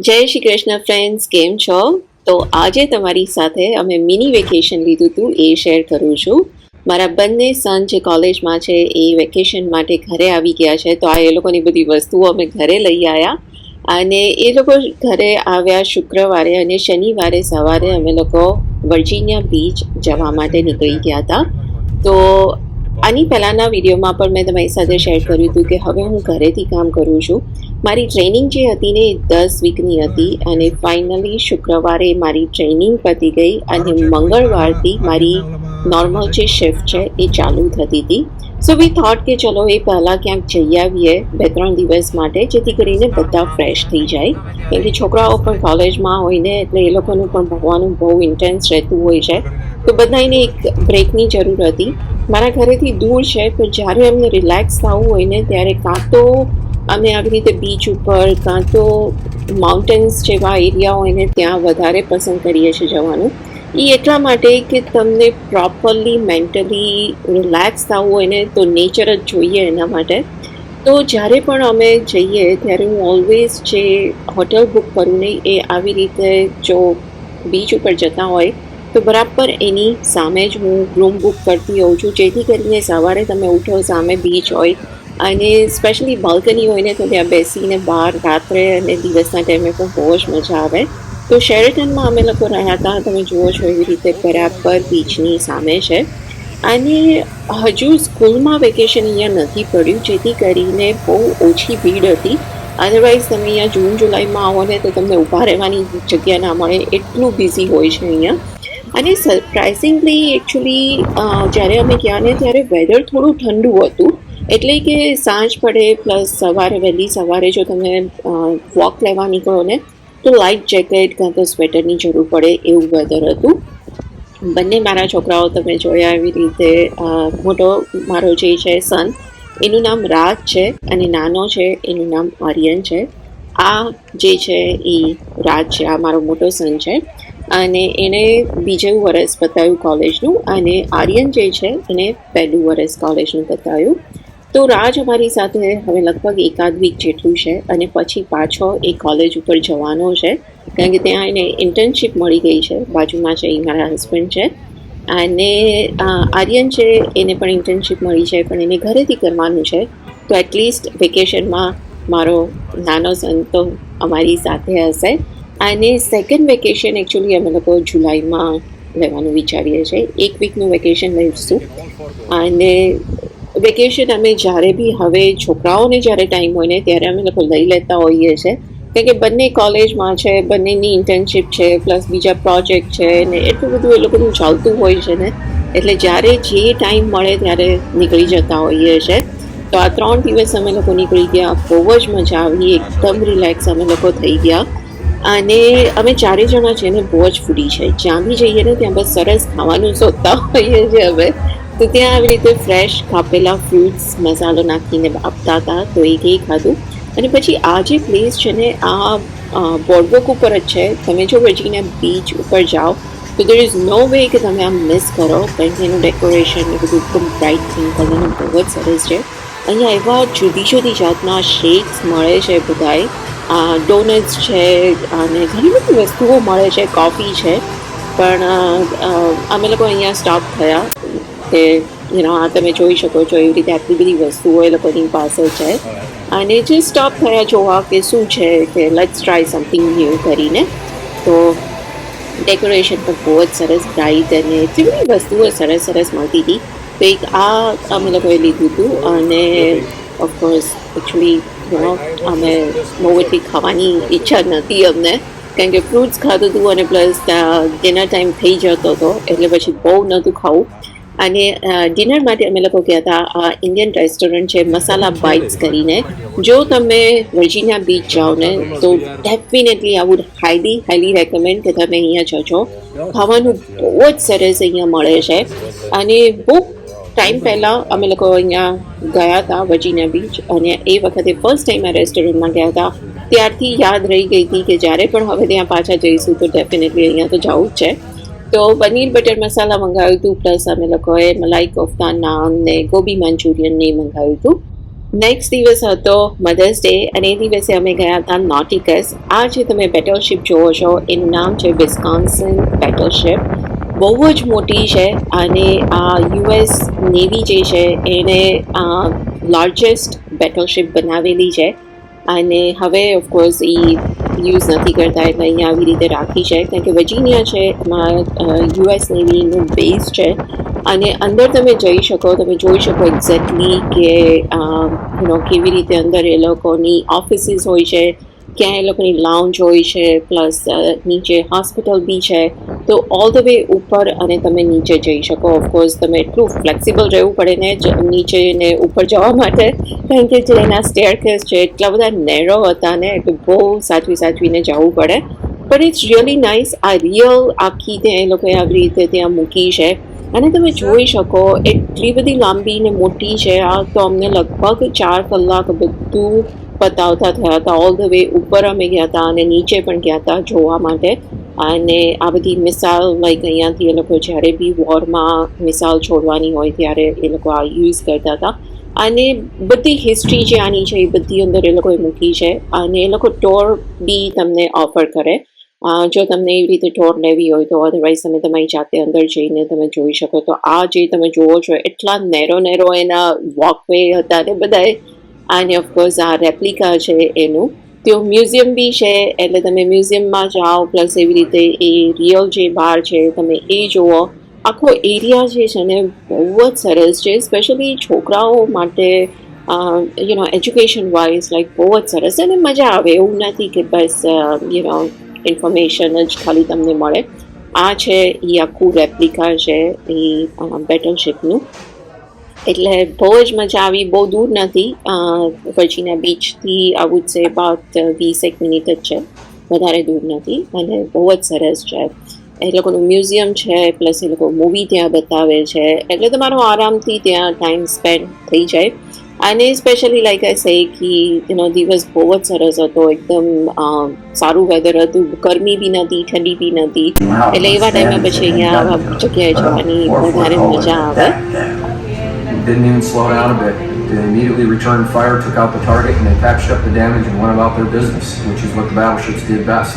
જય શ્રી કૃષ્ણ ફ્રેન્ડ્સ, કેમ છો? તો આજે તમારી સાથે અમે મિની વેકેશન લીધું હતું એ શેર કરું છું. મારા બંને સન જે કોલેજમાં છે એ વેકેશન માટે ઘરે આવી ગયા છે, તો આ એ લોકોની બધી વસ્તુઓ અમે ઘરે લઈ આવ્યા અને એ લોકો ઘરે આવ્યા શુક્રવારે અને શનિવારે સવારે અમે લોકો વર્જિનિયા બીચ જવા માટે નીકળી ગયા હતા. તો આની પહેલાંના વિડીયોમાં પણ મેં તમારી સાથે શેર કર્યું હતું કે હવે હું ઘરેથી કામ કરું છું. મારી ટ્રેનિંગ જે હતી ને 10 વીકની હતી અને ફાઇનલી શુક્રવારે મારી ટ્રેનિંગ પતી ગઈ અને મંગળવારથી મારી નોર્મલ જે શિફ્ટ છે એ ચાલુ થતી હતી. સો વી થોટ કે ચલો એ પહેલાં ક્યાંક જઈ આવીએ 2-3 દિવસ માટે, જેથી કરીને બધા ફ્રેશ થઈ જાય, કેમ કે છોકરાઓ પણ કોલેજમાં હોય ને એટલે એ લોકોનું પણ ભણવાનું બહુ ઇન્ટેન્સ રહેતું હોય છે, તો બધાને એક બ્રેકની જરૂર હતી. મારા ઘરેથી દૂર છે, પણ જ્યારે અમને રિલેક્સ થવું હોય ને ત્યારે કાં તો અમે આવી રીતે બીચ ઉપર કાં તો માઉન્ટેન્સ જેવા એરિયા હોય ને ત્યાં વધારે પસંદ કરીએ છીએ જવાનું. એ એટલા માટે કે તમને પ્રોપરલી મેન્ટલી રિલેક્સ થવું હોય ને તો નેચર જ જોઈએ એના માટે. તો જ્યારે પણ અમે જઈએ ત્યારે હું ઓલવેઝ જે હોટલ બુક કરું ને એ આવી રીતે જો બીચ ઉપર જતા હોય તો બરાબર એની સામે જ હું રૂમ બુક કરતી હોઉં છું, જેથી કરીને સવારે તમે ઉઠો સામે બીચ હોય અને સ્પેશિયલી બાલ્કની હોય ને તો ત્યાં બેસીને બહાર રાત્રે અને દિવસના ટાઈમે પણ બહુ જ મજા આવે. તો શેરેટનમાં અમે લોકો રહ્યા હતા, તમે જુઓ છો એવી રીતે બરાબર બીચની સામે છે. અને હજુ સ્કૂલમાં વેકેશન અહીંયા નથી પડ્યું, જેથી કરીને બહુ ઓછી ભીડ હતી. અધરવાઇઝ તમે અહીંયા જૂન જુલાઈમાં આવો ને તો તમને ઊભા રહેવાની જગ્યા ના મળે, એટલું બિઝી હોય છે અહીંયા. અને સરપ્રાઇઝિંગલી એકચ્યુઅલી જ્યારે અમે ગયા ને ત્યારે વેધર થોડું ઠંડુ હતું, એટલે કે સાંજ પડે પ્લસ સવારે વહેલી સવારે જો તમે વોક લેવા નીકળો ને તો લાઇટ જેકેટ કાં તો સ્વેટરની જરૂર પડે એવું વેધર હતું. બંને મારા છોકરાઓ તમે જોયા એવી રીતે, મોટો મારો જે છે સન એનું નામ રાજ છે અને નાનો છે એનું નામ આર્યન છે. આ જે છે એ રાજ છે, આ મારો મોટો સન છે અને એણે બીજું વર્ષ બતાવ્યું કોલેજનું અને આર્યન જે છે એને પહેલું વર્ષ કોલેજનું બતાવ્યું. તો રાજ અમારી સાથે હવે લગભગ 1 વીક જેટલું છે અને પછી પાછો એ કોલેજ ઉપર જવાનો છે, કારણ કે ત્યાં એને ઇન્ટર્નશીપ મળી ગઈ છે. બાજુમાં છે એ મારા હસબન્ડ છે અને આર્યન છે એને પણ ઇન્ટર્નશીપ મળી છે, પણ એને ઘરેથી કરવાનું છે. તો એટલીસ્ટ વેકેશનમાં મારો નાનો સન તો અમારી સાથે હશે. અને સેકન્ડ વેકેશન એકચ્યુઅલી અમે લોકો જુલાઈમાં લેવાનું વિચારીએ છીએ, 1 વીકનું વેકેશન લઈશું. અને વેકેશન અમે જ્યારે બી હવે છોકરાઓને જ્યારે ટાઈમ હોય ને ત્યારે અમે લોકો લઈ લેતા હોઈએ છીએ, કારણ કે બંને કોલેજમાં છે, બંનેની ઇન્ટર્નશીપ છે, પ્લસ બીજા પ્રોજેક્ટ છે ને એટલું બધું એ લોકોનું ચાલતું હોય છે ને, એટલે જ્યારે જે ટાઈમ મળે ત્યારે નીકળી જતા હોઈએ છીએ. તો આ 3 દિવસ અમે લોકો નીકળી ગયા, બહુ જ મજા આવી, એકદમ રિલેક્સ અમે લોકો થઈ ગયા. અને અમે 4 જણા છે ને બહુ જ ફૂડી છે, જ્યાં બી જઈએ ને ત્યાં બસ સરસ ખાવાનું શોધતા હોઈએ છીએ હવે. તો ત્યાં આવી રીતે ફ્રેશ કાપેલા ફ્રૂટ્સ મસાલો નાખીને આપતા હતા, તો એ ખાધું. અને પછી આ જે પ્લેસ છે ને આ બોર્ડવોક ઉપર જ છે. તમે જો વર્જિનિયા બીચ ઉપર જાઓ તો દેર ઇઝ નો વે કે તમે આમ મિસ કરો, કારણ કે એનું ડેકોરેશન એ બધું એકદમ બ્રાઇટ પિંક કલરનું બહુ જ સરસ છે. અહીંયા એવા જુદી જુદી જાતના શેક્સ મળે છે, બધાએ ડોનટ્સ છે અને ઘણી બધી વસ્તુઓ મળે છે, કોફી છે. પણ અમે લોકો અહીંયા સ્ટોપ થયા કે આ તમે જોઈ શકો છો એવી રીતે આટલી બધી વસ્તુઓ એ લોકોની પાસે છે અને જે સ્ટોપ થયા જોવા કે શું છે, કે લેટ્સ ટ્રાય સમથિંગ ન્યૂ કરીને. તો ડેકોરેશન પણ બહુ જ સરસ બ્રાઇટ અને એટલી બધી વસ્તુઓ સરસ સરસ મળતી હતી. તો એક આ અમે લોકોએ લીધું હતું અને ઓફકોર્સ એકચ્યુઅલી અમે બહુ એટલી ખાવાની ઈચ્છા નથી અમને, કારણ કે ફ્રૂટ્સ ખાધું હતું અને પ્લસ ડિનર ટાઈમ થઈ જતો હતો એટલે પછી બહુ નહોતું ખાવું. અને ડિનર માટે અમે લોકો ગયા હતા આ ઇન્ડિયન રેસ્ટોરન્ટ છે મસાલા બાઇટ્સ કરીને. જો તમે વર્જિનિયા બીચ જાઓ ને તો definitely I would highly recommend કે તમે અહીંયા જજો. ખાવાનું બહુ જ સરસ અહીંયા મળે છે. અને બહુ ટાઈમ પહેલાં અમે લોકો અહીંયા ગયા હતા વર્જિનિયા બીચ, અને એ વખતે ફર્સ્ટ ટાઈમ આ રેસ્ટોરન્ટમાં ગયા હતા. ત્યારથી યાદ રહી ગઈ હતી કે જ્યારે પણ હવે ત્યાં પાછા જઈશું તો ડેફિનેટલી અહીંયા તો જવું જ છે. તો પનીર બટર મસાલા મંગાવ્યું હતું, પ્લસ અમે લોકોએ મલાઈ કોફતા, નાન ને ગોબી મંચુરિયન ને મંગાવ્યું હતું. નેક્સ્ટ દિવસ હતો મધર્સ ડે અને એ દિવસે અમે ગયા હતા નોટિકસ. આ જે તમે બેટલશીપ જુઓ છો એનું નામ છે વિસ્કોન્સિન બેટલશીપ. બહુ જ મોટી છે અને આ યુએસ નેવી જે છે એને લાર્જેસ્ટ બેટલશીપ બનાવેલી છે અને હવે ઓફકોર્સ એ યુઝ નથી કરતા એટલે અહીંયા આવી રીતે રાખી છે કારણ કે વર્જિનિયા છે એમાં યુએસ નેવીનું બેઝ છે અને અંદર તમે જઈ શકો, તમે જોઈ શકો એક્ઝેક્ટલી કે કેવી રીતે અંદર એ લોકોની ઓફિસીસ હોય છે, ક્યાં એ લોકોની લાઉન્જ હોય છે, પ્લસ નીચે હોસ્પિટલ બી છે. તો ઓલ ધ વે ઉપર અને તમે નીચે જઈ શકો. ઓફકોર્સ તમે એટલું ફ્લેક્સિબલ રહેવું પડે ને નીચે ને ઉપર જવા માટે કારણ કે જે એના સ્ટેરકેસ છે એટલા બધા નેરો હતા ને એટલે બહુ સાચવીને જવું પડે. પણ ઇટ્સ રિયલી નાઇસ. આ રિયલ આખી ત્યાં એ લોકોએ આવી રીતે ત્યાં મૂકી છે અને તમે જોઈ શકો એટલી બધી લાંબી ને મોટી છે. આ તો અમને લગભગ 4 કલાક બધું પતાવતા થયા હતા. ઓલ ધ વે ઉપર અમે ગયા હતા અને નીચે પણ ગયા હતા જોવા માટે. અને આ બધી મિસાઇલ લાઈક અહીંયાથી એ લોકો જ્યારે બી વોરમાં મિસાઇલ છોડવાની હોય ત્યારે એ લોકો આ યુઝ કરતા હતા. અને બધી હિસ્ટ્રી જે આની છે એ બધી અંદર એ લોકોએ મૂકી છે અને એ લોકો ટોર બી તમને ઓફર કરે જો તમને એવી રીતે ટોર લેવી હોય તો. અધરવાઇઝ તમે તમારી જાતે અંદર જઈને તમે જોઈ શકો. તો આ જે તમે જુઓ છો એટલા નેરો એના વોકવે હતા ને બધાએ. અને ઓફકોર્સ આ રેપ્લિકા છે એનું. તો મ્યુઝિયમ બી છે એટલે તમે મ્યુઝિયમમાં જાઓ પ્લસ એવી રીતે એ રિયલ જે બાર છે તમે એ જુઓ. આખો એરિયા જે છે ને બહુ જ સરસ છે, સ્પેશિયલી છોકરાઓ માટે એજ્યુકેશન વાઇઝ લાઈક બહુ જ સરસ અને મજા આવે. એવું નથી કે બસ ઇન્ફોર્મેશન જ ખાલી તમને મળે. આ છે એ આખું રેપ્લિકા છે એ બેટલશીપનું. એટલે બહુ જ મજા આવી. બહુ દૂર નથી, વર્જિનિયા બીચથી I would say about 20 minute જ છે, વધારે દૂર નથી અને બહુ જ સરસ છે. એ લોકોનું મ્યુઝિયમ છે પ્લસ એ લોકો મૂવી ત્યાં બતાવે છે એટલે તમારો આરામથી ત્યાં ટાઈમ સ્પેન્ડ થઈ જાય. અને સ્પેશિયલી લાઈક આઈ સે કે દિવસ બહુ જ સરસ હતો, એકદમ સારું વેધર હતું, ગરમી બી નથી ઠંડી બી નથી એટલે એવા ટાઈમે પછી અહીંયા આવા જગ્યાએ જવાની વધારે મજા આવે. Didn't even slow down a bit. They immediately returned fire, took out the target, and they patched up the damage and went about their business, which is what the battleships did best.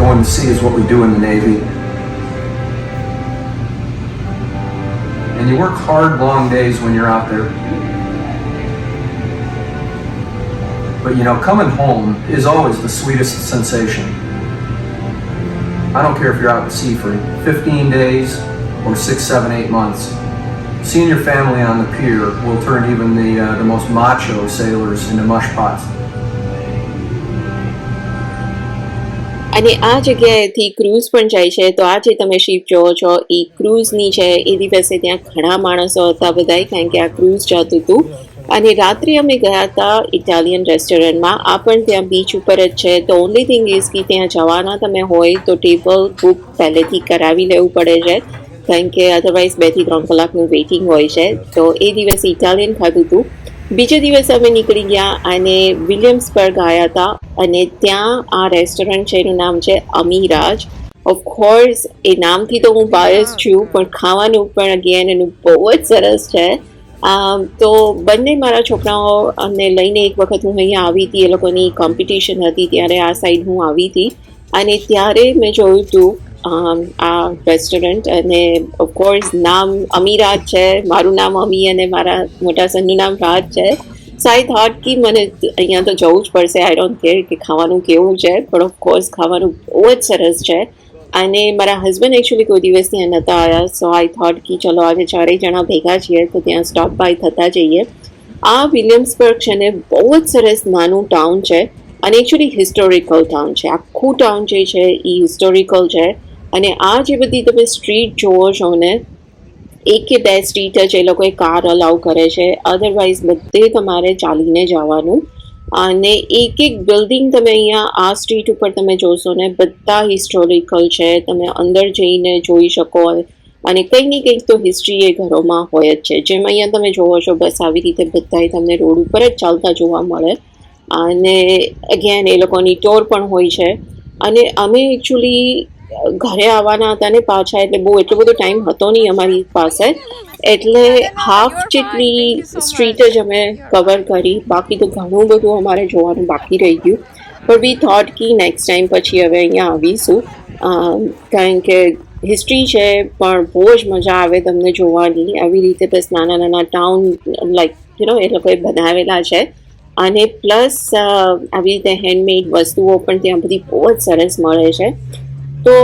Going to sea is what we do in the Navy. And you work hard, long days when you're out there. But coming home is always the sweetest sensation. I don't care if you're out at sea for 15 days or 6, 7, 8 months. Seeing your family on the pier will turn even the most macho sailors into mush pots. અને આ જગ્યાએથી cruise પણ જાય છે. તો આ જે તમે શિપ જોવો છો એ ક્રૂઝની છે. એ દિવસે ત્યાં ઘણા માણસો હતા બધાય કારણ કે આ ક્રૂઝ જતું હતું. અને રાત્રે અમે ગયા હતા ઇટાલિયન રેસ્ટોરન્ટમાં. આ પણ ત્યાં બીચ ઉપર જ છે. તો ઓનલી થિંગ ઇઝ કે ત્યાં જવાના તમે હોય તો ટેબલ બુક પહેલેથી કરાવી લેવું પડે છે કારણ કે અધરવાઇઝ 2 થી 3 કલાકનું વેઇટિંગ હોય છે. તો એ દિવસે ઇટાલિયન ખાધું હતું. બીજા દિવસે અમે નીકળી ગયા અને વિલિયમ્સબર્ગ આવ્યા હતા અને ત્યાં આ રેસ્ટોરન્ટ છે એનું નામ છે અમીરાજ. ઓફકોર્સ એ નામથી તો હું બાયસ છું પણ ખાવાનું પણ અગેન એનું બહુ જ સરસ છે. તો બંને મારા છોકરાઓ અમને લઈને એક વખત હું અહીંયા આવી હતી, એ લોકોની કોમ્પિટિશન હતી ત્યારે આ સાઈડ હું આવી હતી અને ત્યારે મેં જોયું હતું આ રેસ્ટોરન્ટ અને ઓફકોર્સ નામ અમીરાજ છે. મારું નામ અમી અને મારા મોટા સનનું નામ રાજ છે. સો આઈ થોટ કે મને અહીંયા તો જવું જ પડશે. આઈ ડોન્ટ કેર કે ખાવાનું કેવું છે પણ ઓફકોર્સ ખાવાનું બહુ જ સરસ છે. અને મારા હસબન્ડ એકચ્યુઅલી કોઈ દિવસ ત્યાં નહોતા આવ્યા. સો આઈ થોટ કે ચલો આજે 4 જણા ભેગા છીએ તો ત્યાં સ્ટોપ બાય થતા જઈએ. આ વિલિયમ્સબર્ગ છે ને બહુ જ સરસ નાનું ટાઉન છે અને એકચ્યુઅલી હિસ્ટોરિકલ ટાઉન છે. આખું ટાઉન જે છે એ હિસ્ટોરિકલ છે. અને આ જે બધી તમે સ્ટ્રીટ જુઓ છો ને 1 કે 2 સ્ટ્રીટ જ એ લોકોએ કાર અલાઉ કરે છે, અધરવાઇઝ બધે તમારે ચાલીને જવાનું. અને એક બિલ્ડિંગ તમે અહીંયા આ સ્ટ્રીટ ઉપર તમે જોશો ને બધા હિસ્ટોરિકલ છે. તમે અંદર જઈને જોઈ શકો અને કંઈક ને કંઈક તો હિસ્ટ્રી એ ઘરોમાં હોય જ છે. જેમ અહીંયા તમે જોવો છો બસ આવી રીતે બધાય તમને રોડ ઉપર જ ચાલતા જોવા મળે. અને અગેન એ લોકોની ટોર પણ હોય છે. અને અમે એકચ્યુઅલી ઘરે આવવાના હતા ને પાછા, એટલે બહુ એટલો બધો ટાઈમ હતો નહીં અમારી પાસે, એટલે હાફ જેટલી સ્ટ્રીટ જ અમે કવર કરી. બાકી તો ઘણું બધું અમારે જોવાનું બાકી રહી ગયું. પણ વી થોટ કે નેક્સ્ટ ટાઈમ પછી હવે અહીંયા આવીશું, કારણ કે હિસ્ટ્રી છે પણ બહુ જ મજા આવે તમને જોવાની. આવી રીતે બસ નાના નાના ટાઉન લાઈક એ લોકોએ બનાવેલા છે, અને પ્લસ આવી રીતે હેન્ડમેડ વસ્તુઓ પણ ત્યાં બધી બહુ જ સરસ મળે છે. તો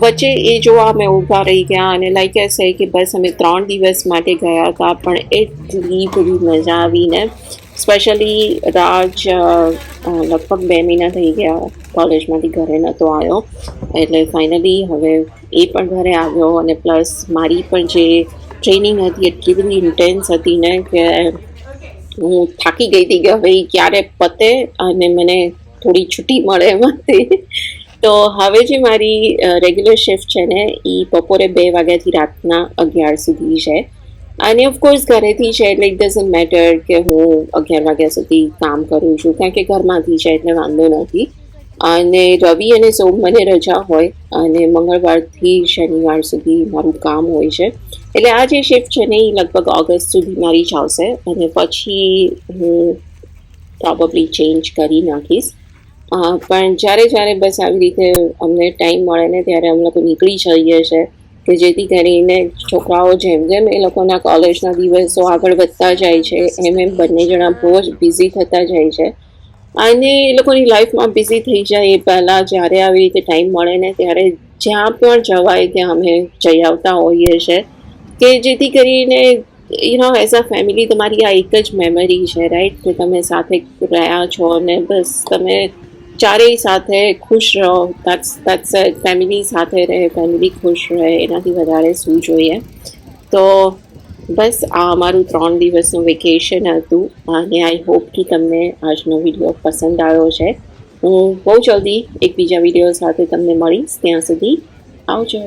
વચ્ચે એ જોવા અમે ઊભા રહી ગયા, અને લાઈક છે કે બસ અમે 3 દિવસ માટે ગયા હતા, પણ એટલી બધી મજા આવીને. સ્પેશિયલી રાજ લગભગ 2 મહિના થઈ ગયા કોલેજમાંથી ઘરે નહોતો આવ્યો, એટલે ફાઇનલી હવે એ પણ ઘરે આવ્યો. અને પ્લસ મારી પણ જે ટ્રેનિંગ હતી એટલી બધી ઇન્ટેન્સ હતી ને કે હું થાકી ગઈ હતી કે હવે ક્યારે પતે અને મને થોડી છૂટી મળે એમાંથી. તો હવે જે મારી રેગ્યુલર શિફ્ટ છે ને એ બપોરે 2 વાગ્યાથી રાતના 11 સુધી છે. અને ઓફકોર્સ ઘરેથી છે એટલે ઇટ ડઝન્ટ મેટર કે હું 11 વાગ્યા સુધી કામ કરું છું, કારણ કે ઘરમાંથી છે એટલે વાંધો નથી. અને રવિ અને સોમ મને રજા હોય, અને મંગળવારથી શનિવાર સુધી મારું કામ હોય છે. એટલે આ જે શિફ્ટ છે ને એ લગભગ ઓગસ્ટ સુધી મારી જ આવશે, અને પછી હું પ્રોબેબલી ચેન્જ કરી નાખીશ. પણ જ્યારે બસ આવી રીતે અમને ટાઈમ મળે ને ત્યારે અમે લોકો નીકળી જઈએ છીએ, કે જેથી કરીને છોકરાઓ જેમ જેમ એ લોકોના કોલેજના દિવસો આગળ વધતા જાય છે એમ બંને જણા બહુ જ બિઝી થતા જાય છે. અને એ લોકોની લાઈફમાં બિઝી થઈ જાય એ પહેલાં જ્યારે આવી રીતે ટાઈમ મળે ને ત્યારે જ્યાં પણ જવાય ત્યાં અમે જઈ આવતા હોઈએ છીએ, કે જેથી કરીને એઝ અ ફેમિલી તમારી આ એક જ મેમરી છે, રાઈટ, કે તમે સાથે રહ્યા છો અને બસ તમે ચારેય સાથે ખુશ રહો. દેટ્સ ફેમિલી સાથે રહે, ફેમિલી ખુશ રહે, એનાથી વધારે શું જોઈએ. તો બસ આ અમારું 3 દિવસનું વેકેશન હતું, અને આઈ હોપ કે તમને આજનો વિડીયો પસંદ આવ્યો છે. હું બહુ જલ્દી એક બીજા વિડીયો સાથે તમને મળીશ. ત્યાં સુધી આવજો.